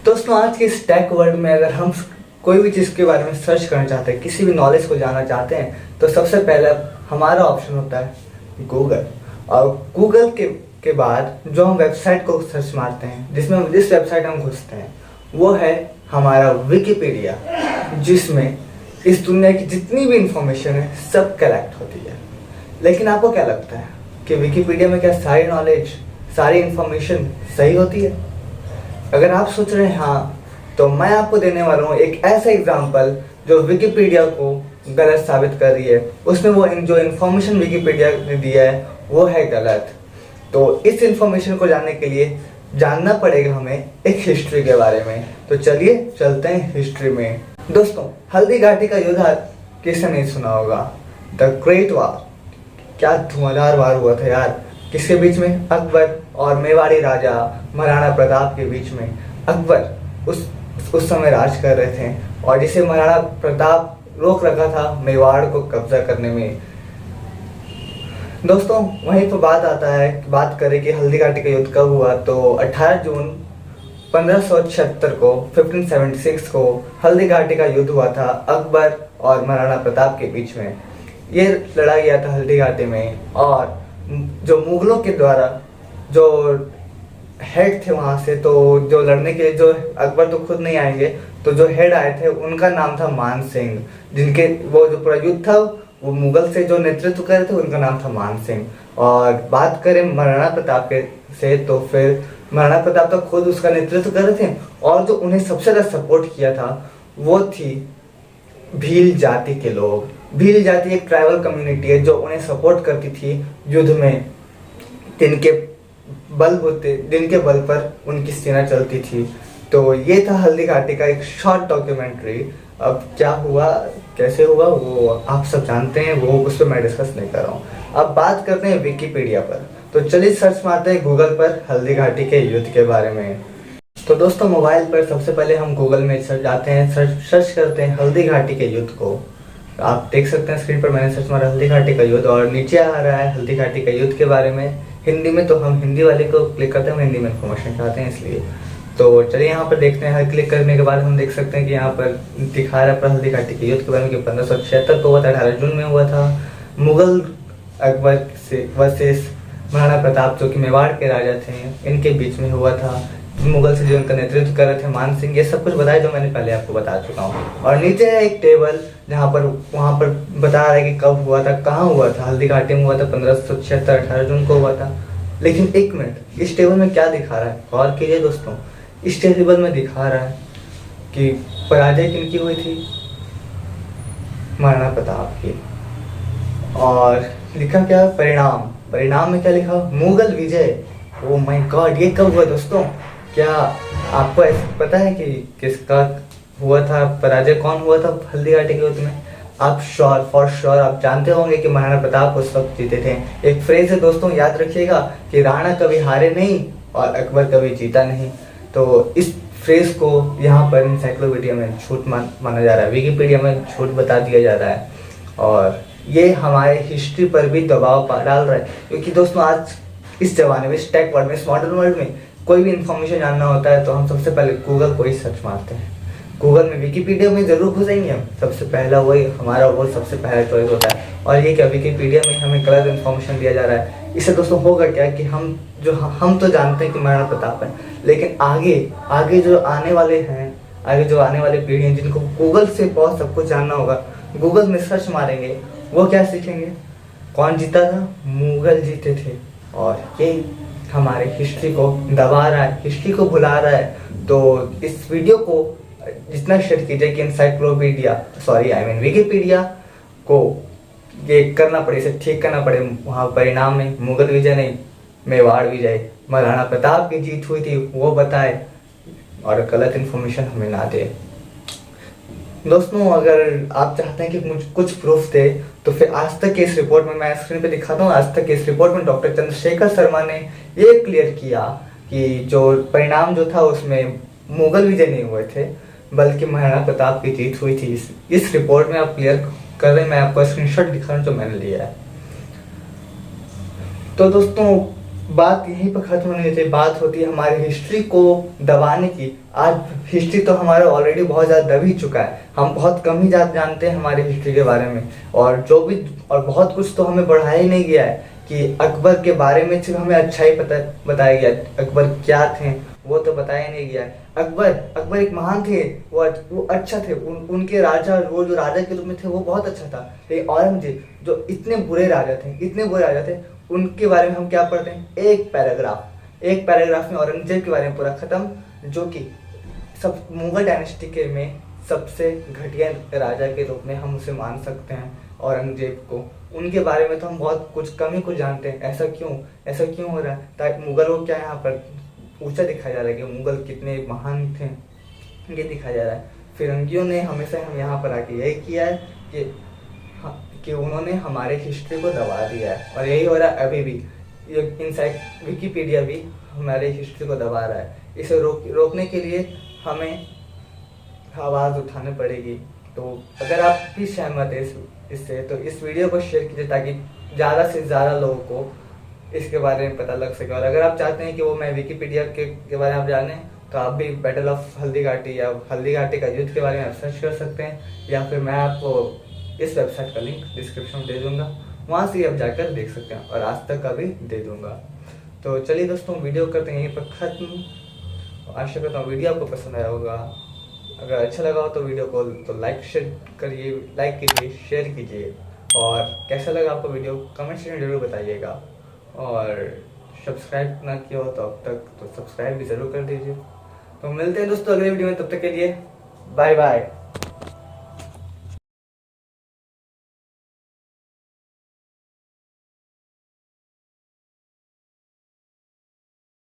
दोस्तों आज के इस टेक वर्ल्ड में अगर हम कोई भी चीज़ के बारे में सर्च करना चाहते हैं, किसी भी नॉलेज को जानना चाहते हैं, तो सबसे पहले हमारा ऑप्शन होता है गूगल। और गूगल के बाद जो हम वेबसाइट को सर्च मारते हैं, जिसमें जिस वेबसाइट हम घुसते हैं, वो है हमारा विकिपीडिया, जिसमें इस दुनिया की जितनी भी इंफॉर्मेशन है सब कलेक्ट होती है। लेकिन आपको क्या लगता है कि विकिपीडिया में क्या सारी नॉलेज, सारी इंफॉर्मेशन सही होती है? अगर आप सोच रहे हैं हाँ, तो मैं आपको देने वाला हूँ एक ऐसा एग्जाम्पल जो विकिपीडिया को गलत साबित कर रही है। उसमें वो जो इन्फॉर्मेशन विकिपीडिया ने दिया है वो है गलत। तो इस इन्फॉर्मेशन को जानने के लिए जानना पड़ेगा हमें एक हिस्ट्री के बारे में। तो चलिए चलते हैं हिस्ट्री में। दोस्तों, हल्दी घाटी का युद्ध किसने नहीं सुना होगा? द ग्रेट वार। क्या धुआंधार वार हुआ था यार। किसके बीच में? अकबर और मेवाड़ी राजा महाराणा प्रताप के बीच में। अकबर उस समय राज कर रहे थे और जिसे महाराणा प्रताप रोक रखा था मेवाड़ को कब्जा करने में। दोस्तों, वहीं पर बात करें कि हल्दी घाटी का युद्ध कब हुआ, तो 18 जून 1576 को 1576 को हल्दी घाटी का युद्ध हुआ था अकबर और महाराणा प्रताप के बीच में। ये लड़ा गया था हल्दी घाटी में, और जो मुगलों के द्वारा जो हेड थे वहाँ से, तो जो लड़ने के लिए, जो अकबर तो खुद नहीं आएंगे, तो जो हेड आए थे उनका नाम था मान सिंह। जिनके वो जो पूरा युद्ध था वो मुगल से जो नेतृत्व कर रहे थे उनका नाम था मान सिंह। और बात करें महाराणा प्रताप से, तो फिर महाराणा प्रताप तो खुद उसका नेतृत्व कर रहे थे, और जो उन्हें सबसे ज़्यादा सपोर्ट किया था वो थी भील जाति के लोग। भील जाति एक ट्राइबल कम्युनिटी है जो उन्हें सपोर्ट करती थी युद्ध में। जिनके बल पर उनकी सेना चलती थी। तो ये था हल्दी घाटी का एक शॉर्ट डॉक्यूमेंट्री। अब क्या हुआ, कैसे हुआ, वो आप सब जानते हैं, वो उस पर मैं डिस्कस नहीं कर रहा हूँ। अब बात करते हैं विकिपीडिया पर। तो चलिए सर्च मारते हैं गूगल पर हल्दी घाटी के युद्ध के बारे में। तो दोस्तों, मोबाइल पर सबसे पहले हम गूगल में जाते हैं, सर्च करते हैं हल्दी घाटी के युद्ध को। आप देख सकते हैं स्क्रीन पर मैंने सर्च मारा हल्दी घाटी का युद्ध, और नीचे आ रहा है हल्दी घाटी का युद्ध के बारे में हिंदी में। तो हम हिंदी वाले को क्लिक करते हैं, हम हिंदी में इन्फॉर्मेशन चाहते हैं इसलिए। तो चलिए यहाँ पर देखते हैं। क्लिक करने के बाद हम देख सकते हैं कि यहाँ पर दिखा रहा है हल्दी घाटी के युद्ध के बारे में कि 1576 को हुआ था, 18 जून में हुआ था। मुगल अकबर से वर्सेस महाराणा प्रताप जो कि मेवाड़ के राजा थे, इनके बीच में हुआ था। मुगल से जो उनका नेतृत्व कर रहे थे मान सिंह। ये सब कुछ बताया जो मैंने पहले आपको बता चुका हूँ। और नीचे है एक टेबल जहाँ पर वहाँ पर बता रहा है कि कब हुआ था, कहाँ हुआ था। हल्दी घाटी में हुआ था 1576, 18 जून को हुआ था। लेकिन एक मिनट, इस टेबल में क्या दिखा रहा है? गौर कीजिए दोस्तों, इस टेबल में दिखा रहा है कि पराजय किनकी हुई थी? महाराणा प्रताप की। और लिखा क्या? परिणाम में क्या लिखा? मुगल विजय। ओ माय गॉड, ये कब हुआ दोस्तों? क्या आपको पता है कि किसका हुआ था पराजय, कौन हुआ था हल्दी घाटी के युद्ध में? आप फॉर श्योर आप जानते होंगे कि महाराणा प्रताप उस वक्त जीते थे। एक फ्रेज है दोस्तों, याद रखिएगा कि राणा कभी हारे नहीं और अकबर कभी जीता नहीं। तो इस फ्रेज को यहाँ पर इंसाइक्लोपीडिया में झूठ माना जा रहा है, विकिपीडिया में झूठ बता दिया जा रहा है, और ये हमारे हिस्ट्री पर भी दबाव डाल रहा है। क्योंकि दोस्तों आज इस जमाने में, इस टेक वर्ल्ड में, इस मॉडर्न वर्ल्ड में कोई भी इंफॉर्मेशन जानना होता है तो हम सबसे पहले गूगल को ही सर्च मारते हैं। गूगल में, विकिपीडिया में जरूर घुसेंगे हम, सबसे पहला वही हमारा वो सबसे पहला चॉइस होता है। और ये क्या, विकिपीडिया में हमें गलत इन्फॉर्मेशन दिया जा रहा है। इससे दोस्तों होगा क्या कि हम तो जानते हैं कि महाराणा प्रताप है, लेकिन आगे जो आने वाले हैं, आगे जो आने वाली पीढ़ी हैं जिनको गूगल से बहुत सब कुछ जानना होगा, गूगल में सर्च मारेंगे, वो क्या सीखेंगे? कौन जीता था? मुगल जीते थे। और ये हमारे हिस्ट्री को दबा रहा है, हिस्ट्री को भुला रहा है। तो इस वीडियो को जितना शेयर कीजिए कि विकिपीडिया को ये करना पड़े, इसे ठीक करना पड़े। वहाँ परिणाम में मुगल विजय नहीं, मेवाड़ विजय, महाराणा प्रताप की जीत हुई थी वो बताए, और गलत इन्फॉर्मेशन हमें ना दे। दोस्तों, अगर आप चाहते हैं कि मुझे कुछ प्रूफ दे, तो फिर आज तक के इस रिपोर्ट में, मैं स्क्रीन पे दिखाता हूँ, आज तक के इस रिपोर्ट में डॉक्टर चंद्रशेखर शर्मा ने ये क्लियर किया कि जो परिणाम जो था उसमें मुगल विजय नहीं हुए थे, बल्कि महाराणा प्रताप की जीत हुई थी। इस रिपोर्ट में आप क्लियर कर रहे हैं, मैं आपको स्क्रीनशॉट दिखा रहा हूँ जो मैंने लिया है। तो दोस्तों, बात यहीं पर खत्म होनी चाहिए। बात होती है हमारी हिस्ट्री को दबाने की। आज हिस्ट्री तो हमारा ऑलरेडी बहुत ज़्यादा दब ही चुका है। हम बहुत कम ही जानते हैं हमारी हिस्ट्री के बारे में, और जो भी और बहुत कुछ तो हमें बढ़ाया ही नहीं गया है कि अकबर के बारे में सिर्फ हमें अच्छा ही बताया गया। अकबर क्या थे वो तो बताया नहीं गया है। अकबर अकबर एक महान थे, वो अच्छा थे, उनके राजा, वो जो राजा के रूप में थे वो बहुत अच्छा था। लेकिन औरंगजेब जो इतने बुरे राजा थे, इतने बुरे राजा थे, उनके बारे में हम क्या पढ़ते हैं, एक पैराग्राफ में औरंगजेब के बारे में पूरा खत्म, जो कि सब मुगल डायनेस्टी के में सबसे घटिया राजा के रूप में हम उसे मान सकते हैं औरंगजेब को। उनके बारे में तो हम बहुत कुछ कम ही कुछ जानते हैं। ऐसा क्यों हो रहा है? ताकि मुगल को क्या यहाँ पर ऊंचा दिखाया जा रहा है कि मुगल कितने महान थे, ये दिखाया जा रहा है। फिरंगियों ने हमेशा हम यहाँ पर आके यही किया है कि कि उन्होंने हमारे हिस्ट्री को दबा दिया है, और यही हो रहा है अभी भी। ये विकिपीडिया भी हमारे हिस्ट्री को दबा रहा है। इसे रोकने के लिए हमें आवाज़ उठानी पड़ेगी। तो अगर आप भी सहमत है इससे, तो इस वीडियो को शेयर कीजिए ताकि ज़्यादा से ज़्यादा लोगों को इसके बारे में पता लग सके। और अगर आप चाहते हैं कि वो मैं विकिपीडिया के बारे में आप जानें, तो आप भी बैटल ऑफ हल्दीघाटी या हल्दीघाटी का युद्ध के बारे में सर्च कर सकते हैं, या फिर मैं आपको इस वेबसाइट का लिंक डिस्क्रिप्शन में दे दूंगा, वहाँ से आप जाकर देख सकते हैं, और आज तक का भी दे दूंगा। तो चलिए दोस्तों, वीडियो करते हैं यहीं पर ख़त्म। आशा करता हूँ वीडियो आपको पसंद आया होगा। अगर अच्छा लगा हो तो वीडियो को तो लाइक कीजिए, शेयर कीजिए, और कैसा लगा आपको वीडियो कमेंट सेक्शन में जरूर बताइएगा। और सब्सक्राइब ना किया हो तो अब तक, तो सब्सक्राइब भी ज़रूर कर दीजिए। तो मिलते हैं दोस्तों अगले वीडियो में, तब तक के लिए बाय बाय।